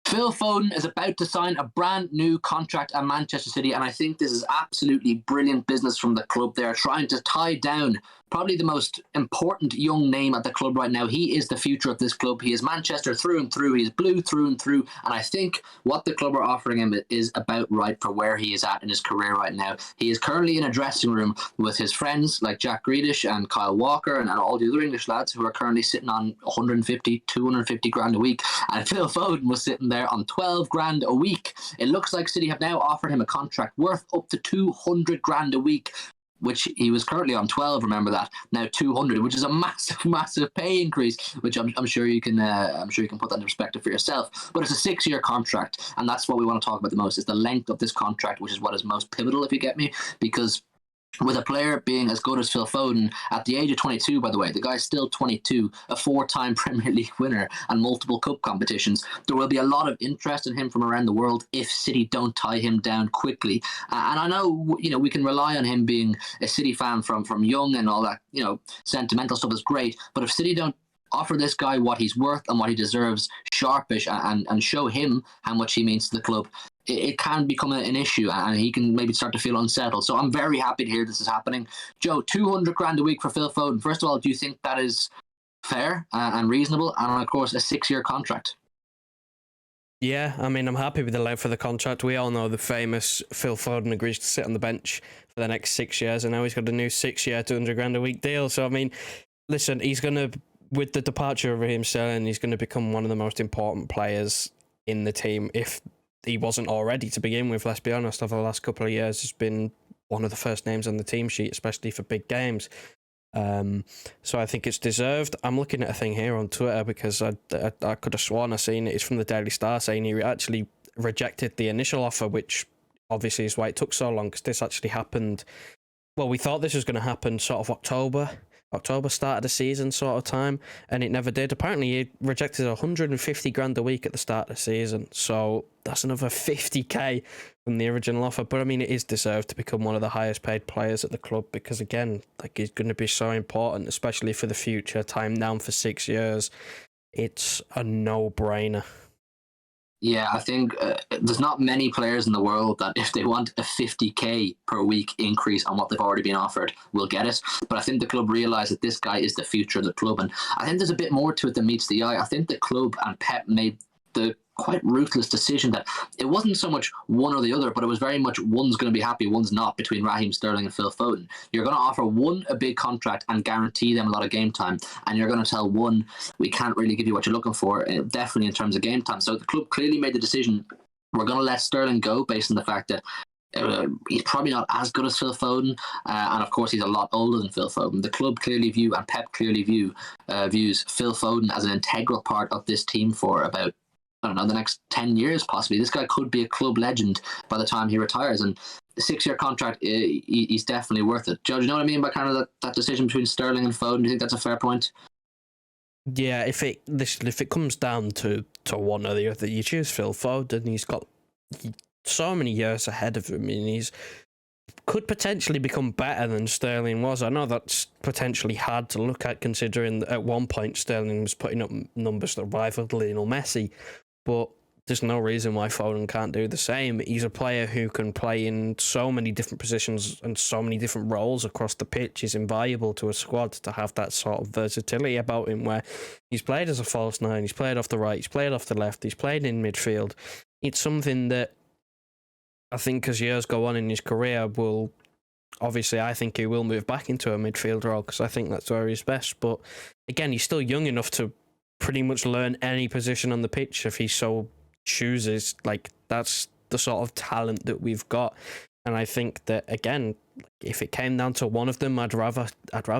Phil Foden is about to sign a brand new contract at Manchester City, and I think this is absolutely brilliant business from the club. They are trying to tie down probably the most important young name at the club right now. He is the future of this club. He is Manchester through and through. He is blue through and through. And I think what the club are offering him is about right for where he is at in his career right now. He is currently in a dressing room with his friends like Jack Grealish and Kyle Walker and all the other English lads who are currently sitting on 150, 250 grand a week. And Phil Foden was sitting there on 12 grand a week. It looks like City have now offered him a contract worth up to 200 grand a week, which he was currently on 12, remember that, now 200, which is a massive pay increase, which I'm sure you can put that into perspective for yourself. But it's a 6-year contract, and that's what we want to talk about the most, is the length of this contract, which is what is most pivotal, if you get me, because with a player being as good as Phil Foden at the age of 22, by the way, the guy's still 22, a 4-time Premier League winner and multiple cup competitions, there will be a lot of interest in him from around the world if City don't tie him down quickly. And I know, we can rely on him being a City fan from young and all that, sentimental stuff is great, but if City don't offer this guy what he's worth and what he deserves, sharpish, and show him how much he means to the club, it can become an issue and he can maybe start to feel unsettled. So I'm very happy to hear this is happening. Joe, 200 grand a week for Phil Foden. First of all, do you think that is fair and reasonable? And of course, a 6-year contract. Yeah, I mean, I'm happy with the length of the contract. We all know the famous Phil Foden agrees to sit on the bench for the next 6 years, and now he's got a new 6-year, 200 grand a week deal. So, I mean, listen, he's going to, with the departure of Raheem Sterling, he's going to become one of the most important players in the team, if he wasn't already to begin with. Let's be honest, over the last couple of years, he's been one of the first names on the team sheet, especially for big games. So I think it's deserved. I'm looking at a thing here on Twitter because I could have sworn I seen it. It's from the Daily Star saying he actually rejected the initial offer, which obviously is why it took so long, because this actually happened. Well, we thought this was going to happen sort of October start of the season sort of time, and it never did. Apparently he rejected 150 grand a week at the start of the season, so that's another 50k from the original offer. But I mean, it is deserved to become one of the highest paid players at the club, because again, like, he's going to be so important, especially for the future. Time down for 6 years, it's a no-brainer. Yeah, I think there's not many players in the world that if they want a 50k per week increase on what they've already been offered, will get it. But I think the club realise that this guy is the future of the club. And I think there's a bit more to it than meets the eye. I think the club and Pep made the quite ruthless decision that it wasn't so much one or the other, but it was very much one's going to be happy, one's not, between Raheem Sterling and Phil Foden. You're going to offer one a big contract and guarantee them a lot of game time, and you're going to tell one, we can't really give you what you're looking for, definitely in terms of game time. So the club clearly made the decision, we're going to let Sterling go based on the fact that he's probably not as good as Phil Foden, and of course he's a lot older than Phil Foden. The club clearly view, and Pep clearly views Phil Foden as an integral part of this team for about, I don't know, the next 10 years possibly. This guy could be a club legend by the time he retires, and the 6-year contract, he's definitely worth it. Joe, do you know what I mean by kind of that decision between Sterling and Foden? Do you think that's a fair point? Yeah, if it comes down to one or the other, you choose Phil Foden. He's got so many years ahead of him, and he's could potentially become better than Sterling was. I know that's potentially hard to look at, considering that at one point Sterling was putting up numbers that rivaled Lionel Messi, but there's no reason why Foden can't do the same. He's a player who can play in so many different positions and so many different roles across the pitch. He's invaluable to a squad to have that sort of versatility about him, where he's played as a false nine, he's played off the right, he's played off the left, he's played in midfield. It's something that I think as years go on in his career will, obviously I think he will move back into a midfield role, because I think that's where he's best. But again, he's still young enough to pretty much learn any position on the pitch if he so chooses. Like, that's the sort of talent that we've got. And I think that, again, if it came down to one of them, I'd rather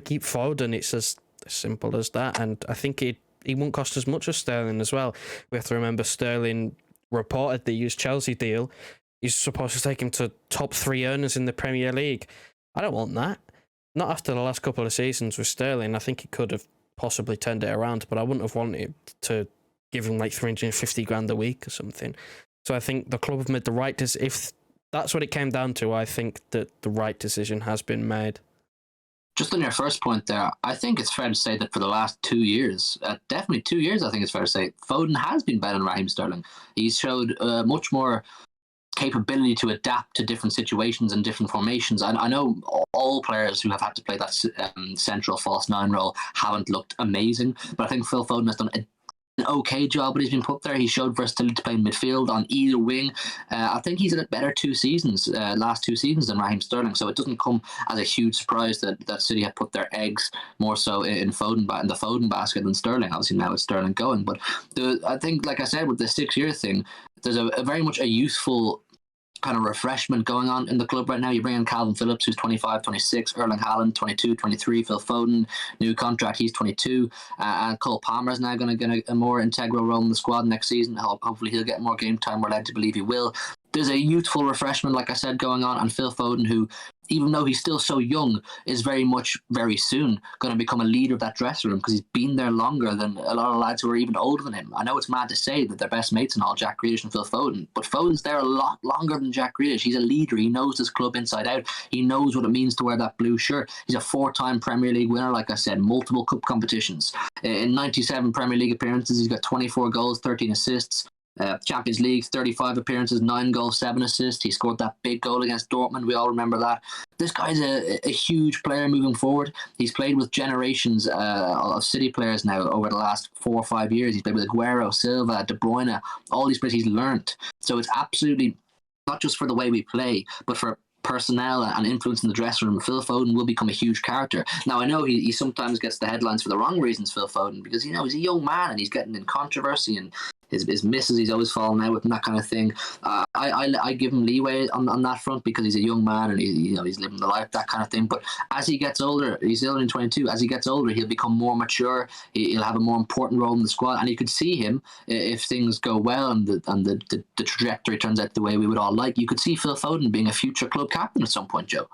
keep Foden. It's as simple as that. And I think he won't cost as much as Sterling as well. We have to remember Sterling reported the Chelsea deal. He's supposed to take him to top 3 earners in the Premier League. I don't want that. Not after the last couple of seasons with Sterling. I think he could have possibly turned it around, but I wouldn't have wanted to give him like 350 grand a week or something. So I think the club have made the right decision. If that's what it came down to, I think that the right decision has been made. just on your first point there, I think it's fair to say that for the last 2 years, definitely 2 years, I think it's fair to say, Foden has been better than Raheem Sterling. He's showed much more capability to adapt to different situations and different formations. I know all players who have had to play that central false nine role haven't looked amazing, but I think Phil Foden has done an okay job when he's been put there. He showed versatility to play in midfield on either wing. I think he's had a better last 2 seasons than Raheem Sterling, so it doesn't come as a huge surprise that City had put their eggs more so in the Foden basket than Sterling. Obviously now it's Sterling going, but I think, like I said, with the 6-year thing, there's a very much a youthful kind of refreshment going on in the club right now. You bring in Calvin Phillips, who's 25, 26, Erling Haaland, 22, 23, Phil Foden, new contract, he's 22, and Cole Palmer is now going to get a more integral role in the squad next season. Hopefully he'll get more game time. We're led to believe he will. There's a youthful refreshment, like I said, going on, and Phil Foden, who, even though he's still so young, is very soon going to become a leader of that dressing room, because he's been there longer than a lot of lads who are even older than him. I know it's mad to say that they're best mates and all, Jack Grealish and Phil Foden, but Foden's there a lot longer than Jack Grealish. He's a leader. He knows this club inside out. He knows what it means to wear that blue shirt. He's a 4-time Premier League winner, like I said, multiple cup competitions. In 97 Premier League appearances, he's got 24 goals, 13 assists. Champions League, 35 appearances, 9 goals, 7 assists. He scored that big goal against Dortmund. We all remember that. This guy's a huge player moving forward. He's played with generations of City players now over the last 4 or 5 years. He's played with Aguero, Silva, De Bruyne, all these players he's learnt. So it's absolutely not just for the way we play, but for personnel and influence in the dressing room. Phil Foden will become a huge character. Now, I know he sometimes gets the headlines for the wrong reasons, Phil Foden, because, he's a young man and he's getting in controversy, and his misses he's always falling out with and that kind of thing. I give him leeway on that front, because he's a young man and he's living the life, that kind of thing. But as he gets older, he's only 22. As he gets older, he'll become more mature. He'll have a more important role in the squad, and you could see him, if things go well and the trajectory turns out the way we would all like, you could see Phil Foden being a future club captain at some point, Joe.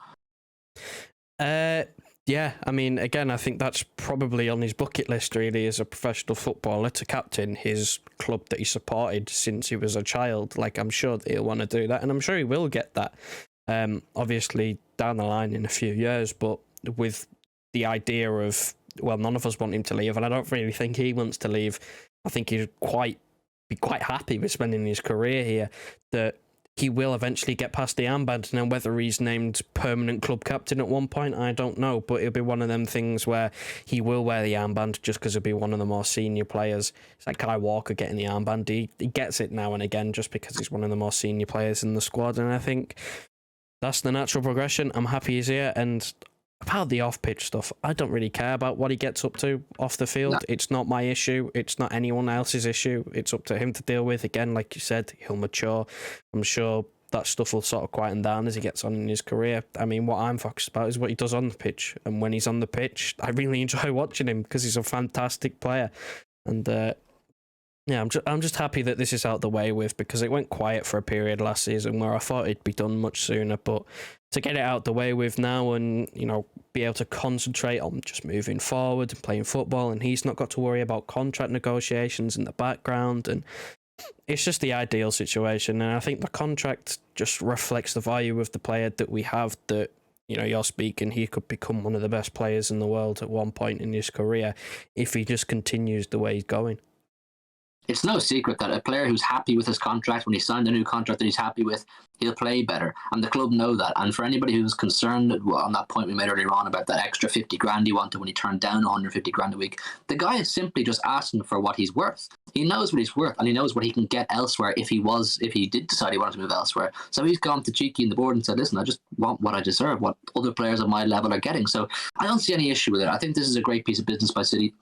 Yeah, I mean, again, I think that's probably on his bucket list, really, as a professional footballer, to captain his club that he supported since he was a child. Like, I'm sure that he'll want to do that, and I'm sure he will get that, obviously, down the line in a few years, but with the idea of, well, none of us want him to leave, and I don't really think he wants to leave. I think he'd be quite happy with spending his career here, that he will eventually get past the armband. Now, whether he's named permanent club captain at one point, I don't know, but it'll be one of them things where he will wear the armband just because he'll be one of the more senior players. It's like Kai Walker getting the armband. He gets it now and again just because he's one of the more senior players in the squad, and I think that's the natural progression. I'm happy he's here, and about the off-pitch stuff, I don't really care about what he gets up to off the field. No. It's not my issue. It's not anyone else's issue. It's up to him to deal with. Again, like you said, he'll mature. I'm sure that stuff will sort of quieten down as he gets on in his career. I mean, what I'm focused about is what he does on the pitch. And when he's on the pitch, I really enjoy watching him because he's a fantastic player. And yeah, I'm just happy that this is out the way with, because it went quiet for a period last season where I thought it'd be done much sooner, but to get it out the way with now and, be able to concentrate on just moving forward and playing football, and he's not got to worry about contract negotiations in the background, and it's just the ideal situation. And I think the contract just reflects the value of the player that we have, that, you're speaking, he could become one of the best players in the world at one point in his career if he just continues the way he's going. It's no secret that a player who's happy with his contract, when he signed a new contract that he's happy with, he'll play better. And the club know that. And for anybody who's concerned on that point we made earlier on about that extra 50 grand he wanted when he turned down 150 grand a week, the guy is simply just asking for what he's worth. He knows what he's worth, and he knows what he can get elsewhere if he did decide he wanted to move elsewhere. So he's gone to Cheeky in the board and said, listen, I just want what I deserve, what other players of my level are getting. So I don't see any issue with it. I think this is a great piece of business by City.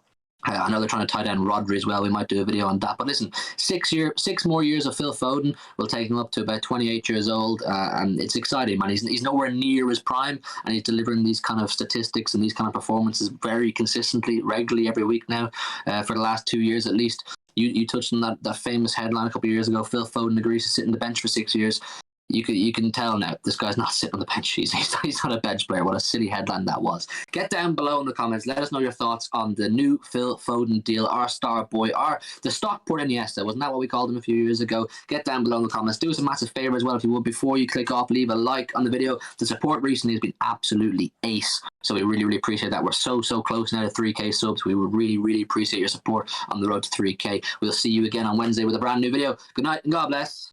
I know they're trying to tie down Rodri as well. We might do a video on that. But listen, 6 more years of Phil Foden will take him up to about 28 years old. And it's exciting, man. He's nowhere near his prime, and he's delivering these kind of statistics and these kind of performances very consistently, regularly every week now, for the last 2 years at least. You touched on that famous headline a couple of years ago, Phil Foden agrees to sit on the bench for 6 years. You can tell now this guy's not sitting on the bench. He's not a bench player. What a silly headline that was. Get down below in the comments. Let us know your thoughts on the new Phil Foden deal, our star boy, the Stockport Iniesta. Wasn't that what we called him a few years ago? Get down below in the comments. Do us a massive favour as well if you would. Before you click off, leave a like on the video. The support recently has been absolutely ace. So we really, really appreciate that. We're so close now to 3K subs. We would really, really appreciate your support on the road to 3K. We'll see you again on Wednesday with a brand new video. Good night and God bless.